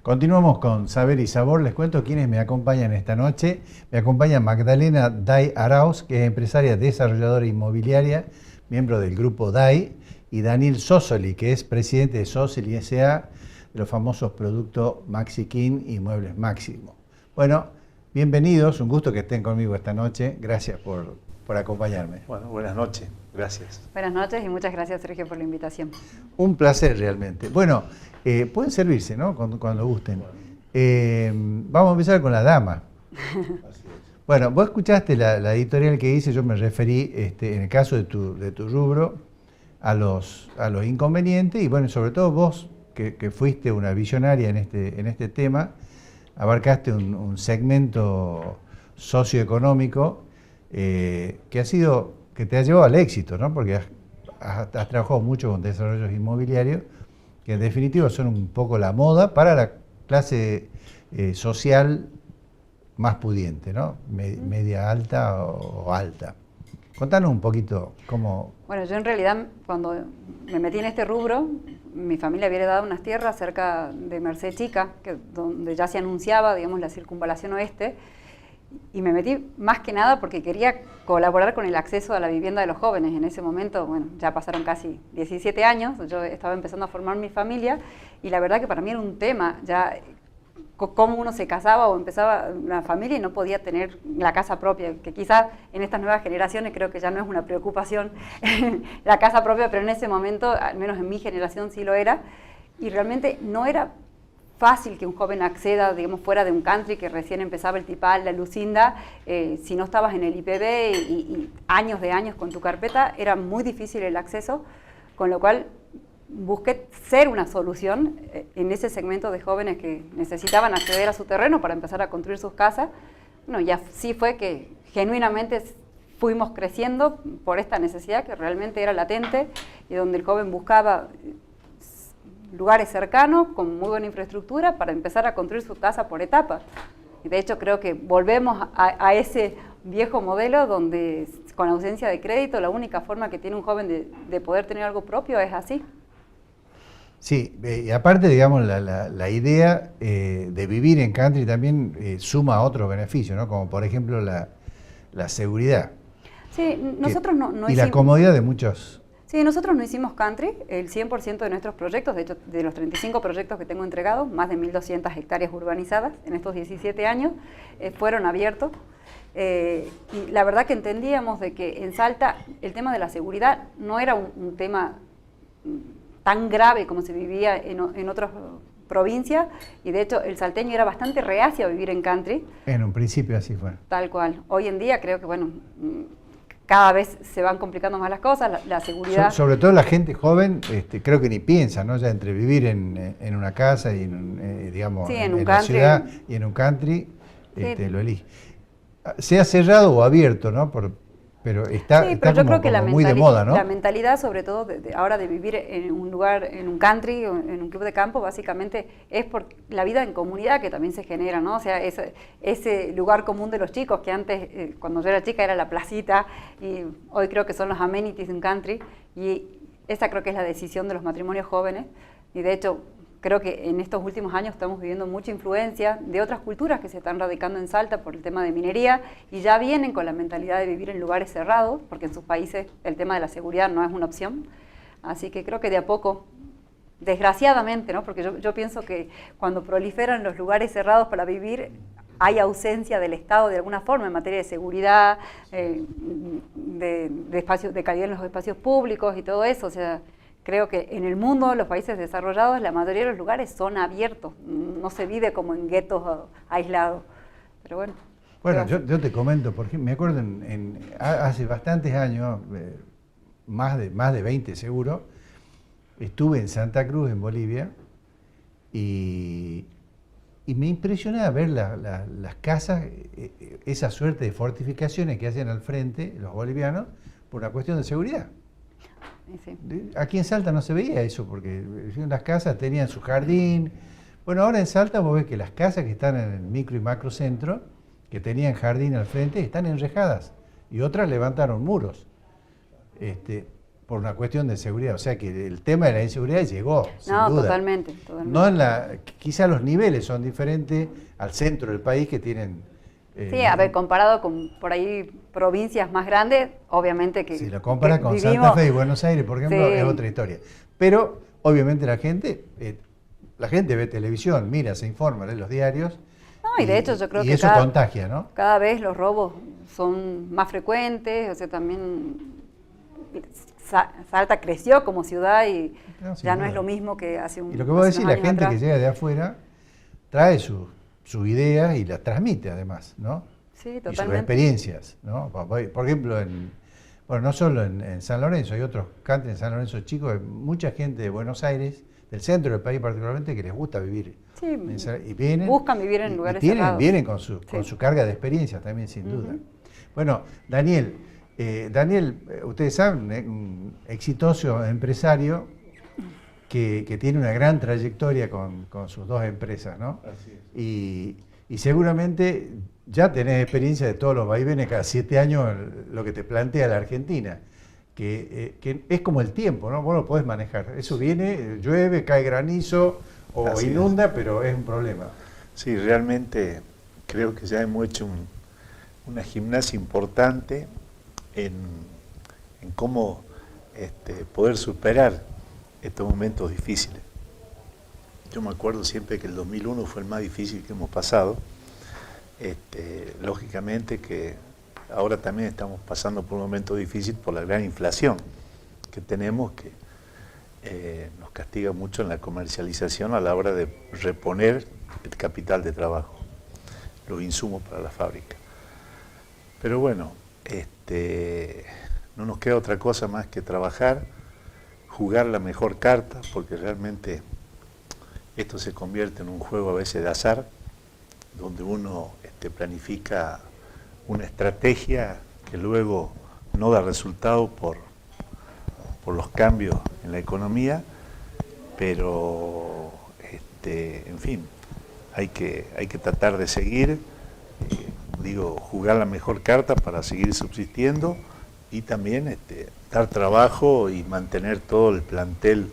Continuamos con Saber y Sabor. Les cuento quiénes me acompañan esta noche. Me acompaña Magdalena Day Arauz, que es empresaria desarrolladora inmobiliaria, miembro del grupo Day, y Daniel Sosoli, que es presidente de Sosoli S.A., de los famosos productos Maxi King y Muebles Máximo. Bueno, bienvenidos, un gusto que estén conmigo esta noche. Gracias por acompañarme. Bueno, buenas noches, gracias. Buenas noches y muchas gracias, Sergio, por la invitación. Un placer realmente. Bueno, pueden servirse, ¿no? Cuando gusten. Vamos a empezar con la dama. Bueno, vos escuchaste la editorial que hice, yo me referí, en el caso de tu rubro, a los inconvenientes, y bueno, sobre todo vos, que fuiste una visionaria en este tema, abarcaste un segmento socioeconómico que te ha llevado al éxito, ¿no? Porque has trabajado mucho con desarrollos inmobiliarios, que en definitiva son un poco la moda para la clase social más pudiente, ¿no? Media alta o alta. Contanos un poquito cómo... Bueno, yo en realidad cuando me metí en este rubro, mi familia había heredado unas tierras cerca de Merced Chica, donde ya se anunciaba, digamos, la circunvalación oeste, y me metí más que nada porque quería colaborar con el acceso a la vivienda de los jóvenes. En ese momento, bueno, ya pasaron casi 17 años, yo estaba empezando a formar mi familia, y la verdad que para mí era un tema, ya cómo uno se casaba o empezaba una familia y no podía tener la casa propia, que quizás en estas nuevas generaciones creo que ya no es una preocupación la casa propia, pero en ese momento, al menos en mi generación sí lo era, y realmente no era fácil que un joven acceda, digamos, fuera de un country que recién empezaba el tipal, la lucinda, si no estabas en el IPB y años de años con tu carpeta, era muy difícil el acceso, con lo cual busqué ser una solución en ese segmento de jóvenes que necesitaban acceder a su terreno para empezar a construir sus casas. Bueno, y así fue que genuinamente fuimos creciendo por esta necesidad que realmente era latente y donde el joven buscaba lugares cercanos con muy buena infraestructura para empezar a construir su casa por etapas. Y de hecho creo que volvemos a ese viejo modelo donde con ausencia de crédito la única forma que tiene un joven de poder tener algo propio es así. Sí, y aparte, digamos, la idea de vivir en country también suma otros beneficios, ¿no? Como por ejemplo la seguridad. Sí, nosotros no y hicimos... la comodidad de muchos... Sí, nosotros no hicimos country, el 100% de nuestros proyectos, de hecho de los 35 proyectos que tengo entregados, más de 1.200 hectáreas urbanizadas en estos 17 años, fueron abiertos. Y la verdad que entendíamos de que en Salta el tema de la seguridad no era un tema tan grave como se vivía en otras provincias, y de hecho el salteño era bastante reacio a vivir en country. En un principio así fue. Tal cual. Hoy en día creo que, bueno, cada vez se van complicando más las cosas, la seguridad... Sobre todo la gente joven, creo que ni piensa, ¿no? Ya entre vivir en una casa y, digamos, sí, en la ciudad y en un country, sí. Lo elige. Sea cerrado o abierto, ¿no? Pero está, sí, está pero yo como, creo que como muy de moda, ¿no? La mentalidad, sobre todo ahora de vivir en un lugar, en un country o en un club de campo, básicamente es por la vida en comunidad que también se genera, ¿no? O sea, ese lugar común de los chicos que antes, cuando yo era chica, era la placita, y hoy creo que son los amenities de un country, y esa creo que es la decisión de los matrimonios jóvenes, y de hecho creo que en estos últimos años estamos viviendo mucha influencia de otras culturas que se están radicando en Salta por el tema de minería y ya vienen con la mentalidad de vivir en lugares cerrados, porque en sus países el tema de la seguridad no es una opción. Así que creo que de a poco, desgraciadamente, ¿no? Porque yo pienso que cuando proliferan los lugares cerrados para vivir, hay ausencia del Estado de alguna forma en materia de seguridad, de calidad en los espacios públicos y todo eso. O sea, creo que en el mundo, los países desarrollados, la mayoría de los lugares son abiertos, no se vive como en guetos aislados. Pero bueno. Bueno, yo te comento, porque me acuerdo hace bastantes años, más de 20 seguro, estuve en Santa Cruz, en Bolivia, y me impresionaba ver las casas, esa suerte de fortificaciones que hacen al frente los bolivianos por una cuestión de seguridad. Sí. Aquí en Salta no se veía eso, porque las casas tenían su jardín. Bueno, ahora en Salta vos ves que las casas que están en el micro y macro centro, que tenían jardín al frente, están enrejadas, y otras levantaron muros. por una cuestión de seguridad. O sea que el tema de la inseguridad llegó, sin No, duda. totalmente. No quizá los niveles son diferentes al centro del país que tienen... Sí, a ver, comparado con por ahí provincias más grandes, obviamente que... Si lo compara con vivimos, Santa Fe y Buenos Aires, por ejemplo, sí, es otra historia. Pero obviamente la gente ve televisión, mira, se informa, lee los diarios. No, y de hecho yo creo y que eso contagia, ¿no? Cada vez los robos son más frecuentes, o sea, también Salta creció como ciudad y ya no es lo mismo que hace un Y lo que vos hace decís, unos la años gente atrás. que llega de afuera trae sus ideas y las transmite además, ¿no? Sí, Y sus totalmente. experiencias, ¿no? Por ejemplo, no solo en San Lorenzo, hay otros cantes en San Lorenzo chicos, hay mucha gente de Buenos Aires, del centro del país particularmente, que les gusta vivir. Sí, Y vienen, buscan vivir en lugares cerrados. vienen con su Sí. carga de experiencias también, sin duda. Ujú. Bueno, Daniel, ustedes saben, un exitoso empresario que tiene una gran trayectoria con sus dos empresas, ¿no? Así es. Y seguramente ya tenés experiencia de todos los vaivenes, cada 7 años, lo que te plantea la Argentina, que es como el tiempo, ¿no? Vos lo podés manejar. Eso viene, llueve, cae granizo o Así inunda, pero es un problema. Sí, realmente creo que ya hemos hecho una gimnasia importante en cómo poder superar estos momentos difíciles. Yo me acuerdo siempre que el 2001 fue el más difícil que hemos pasado. Lógicamente que ahora también estamos pasando por un momento difícil por la gran inflación que tenemos, que nos castiga mucho en la comercialización a la hora de reponer el capital de trabajo, los insumos para la fábrica. Pero bueno, no nos queda otra cosa más que trabajar, jugar la mejor carta, porque realmente esto se convierte en un juego a veces de azar, donde uno planifica una estrategia que luego no da resultado por los cambios en la economía, pero en fin, hay que tratar de seguir, jugar la mejor carta para seguir subsistiendo y también dar trabajo y mantener todo el plantel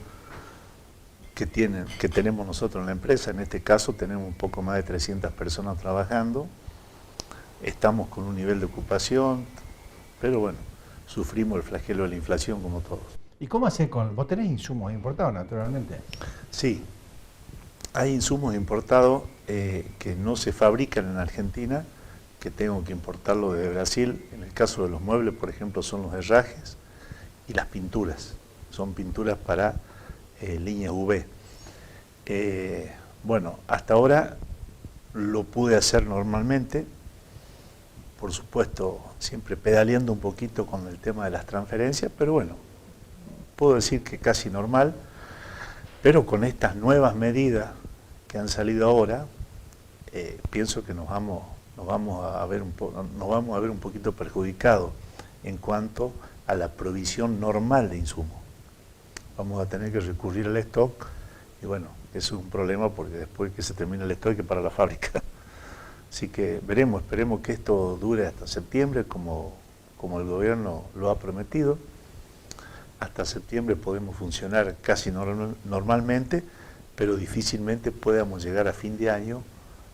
que tenemos nosotros en la empresa. En este caso tenemos un poco más de 300 personas trabajando, estamos con un nivel de ocupación, pero bueno, sufrimos el flagelo de la inflación como todos. ¿Y cómo haces vos tenés insumos importados naturalmente? Sí, hay insumos importados que no se fabrican en Argentina, que tengo que importarlo de Brasil. En el caso de los muebles, por ejemplo, son los herrajes y las pinturas. Son pinturas para líneas UV. Bueno, hasta ahora lo pude hacer normalmente, por supuesto, siempre pedaleando un poquito con el tema de las transferencias, pero bueno, puedo decir que casi normal, pero con estas nuevas medidas que han salido ahora, pienso que nos vamos a ver un poquito perjudicados en cuanto a la provisión normal de insumos. Vamos a tener que recurrir al stock y bueno, eso es un problema porque después que se termine el stock hay que parar la fábrica. Así que esperemos que esto dure hasta septiembre como el gobierno lo ha prometido. Hasta septiembre podemos funcionar casi normalmente, pero difícilmente podamos llegar a fin de año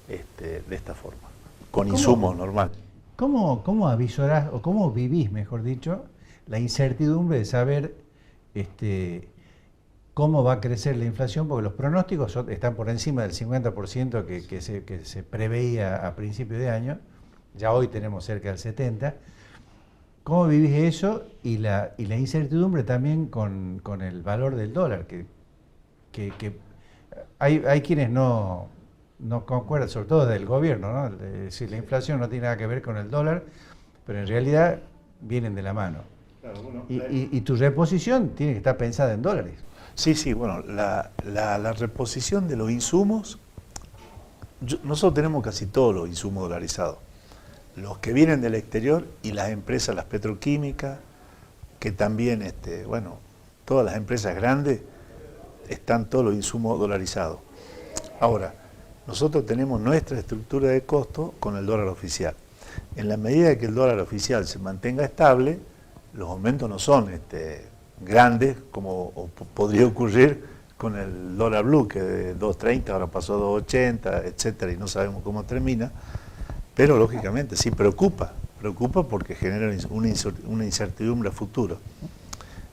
de esta forma, con insumos normales. ¿Cómo avisorás o cómo vivís, mejor dicho, la incertidumbre de saber cómo va a crecer la inflación? Porque los pronósticos están por encima del 50% que se preveía a principio de año, ya hoy tenemos cerca del 70%. ¿Cómo vivís eso y la incertidumbre también con el valor del dólar? Que hay quienes no concuerdan, sobre todo del gobierno, ¿no? Es decir, la inflación no tiene nada que ver con el dólar, pero en realidad vienen de la mano. Claro, bueno, Y tu reposición tiene que estar pensada en dólares. Sí, bueno, la reposición de los insumos, nosotros tenemos casi todos los insumos dolarizados. Los que vienen del exterior y las empresas, las petroquímicas, que también, todas las empresas grandes, están todos los insumos dolarizados. Ahora, nosotros tenemos nuestra estructura de costo con el dólar oficial. En la medida que el dólar oficial se mantenga estable, los aumentos no son grandes, como podría ocurrir con el dólar blue, que de 2.30 ahora pasó a 2.80, etcétera, y no sabemos cómo termina, pero lógicamente sí preocupa porque genera una incertidumbre a futuro.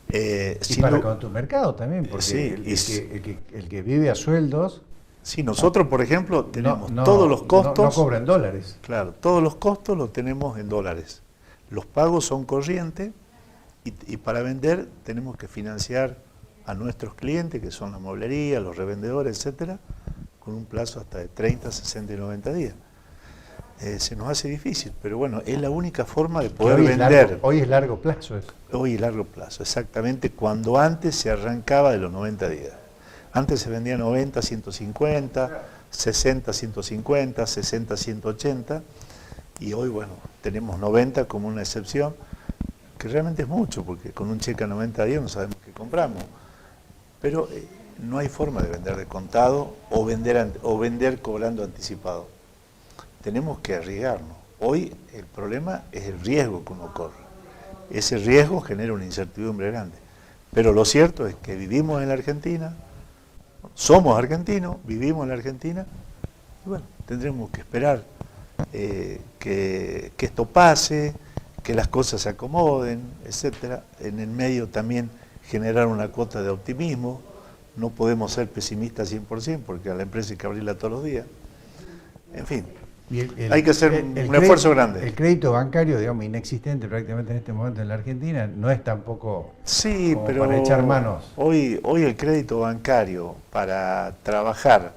Y para con tu mercado también, porque sí, el que vive a sueldos... Sí, nosotros, por ejemplo, tenemos todos los costos... No cobran dólares. Claro, todos los costos los tenemos en dólares. Los pagos son corrientes y para vender tenemos que financiar a nuestros clientes, que son la mueblería, los revendedores, etcétera, con un plazo hasta de 30, 60 y 90 días. Se nos hace difícil, pero bueno, es la única forma de poder vender. Hoy es largo plazo eso. Hoy es largo plazo, exactamente, cuando antes se arrancaba de los 90 días. Antes se vendía 90, 150, 60, 150, 60, 180, y hoy, bueno, tenemos 90 como una excepción, que realmente es mucho, porque con un cheque a 90 días no sabemos qué compramos. Pero no hay forma de vender de contado o vender cobrando anticipado. Tenemos que arriesgarnos. Hoy el problema es el riesgo que uno corre. Ese riesgo genera una incertidumbre grande. Pero lo cierto es que vivimos en la Argentina, somos argentinos, vivimos en la Argentina, y bueno, tendremos que esperar que esto pase, que las cosas se acomoden, etcétera. En el medio también generar una cuota de optimismo. No podemos ser pesimistas 100% porque a la empresa hay que abrirla todos los días. En fin, hay que hacer un esfuerzo grande. El crédito bancario, digamos, inexistente prácticamente en este momento en la Argentina, no es tampoco pero para echar manos. Hoy el crédito bancario para trabajar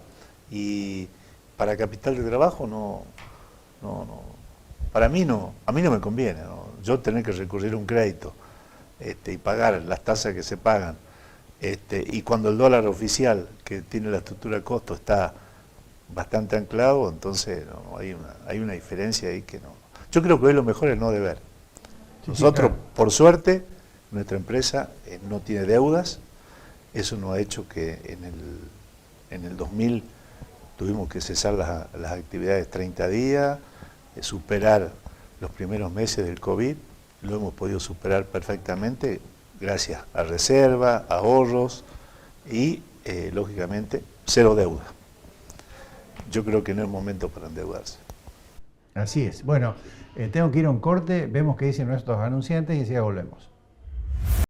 y para capital de trabajo no, para mí no, a mí no me conviene, ¿no? Yo tener que recurrir a un crédito y pagar las tasas que se pagan, y cuando el dólar oficial, que tiene la estructura de costo, está bastante anclado, entonces hay una diferencia ahí que no. Yo creo que hoy lo mejor es no deber. Nosotros, por suerte, nuestra empresa no tiene deudas. Eso nos ha hecho que en el 2000 tuvimos que cesar las actividades 30 días, superar los primeros meses del COVID, lo hemos podido superar perfectamente gracias a reserva, ahorros y, lógicamente, cero deuda. Yo creo que no es momento para endeudarse. Así es. Bueno, tengo que ir a un corte, vemos qué dicen nuestros anunciantes y enseguida volvemos.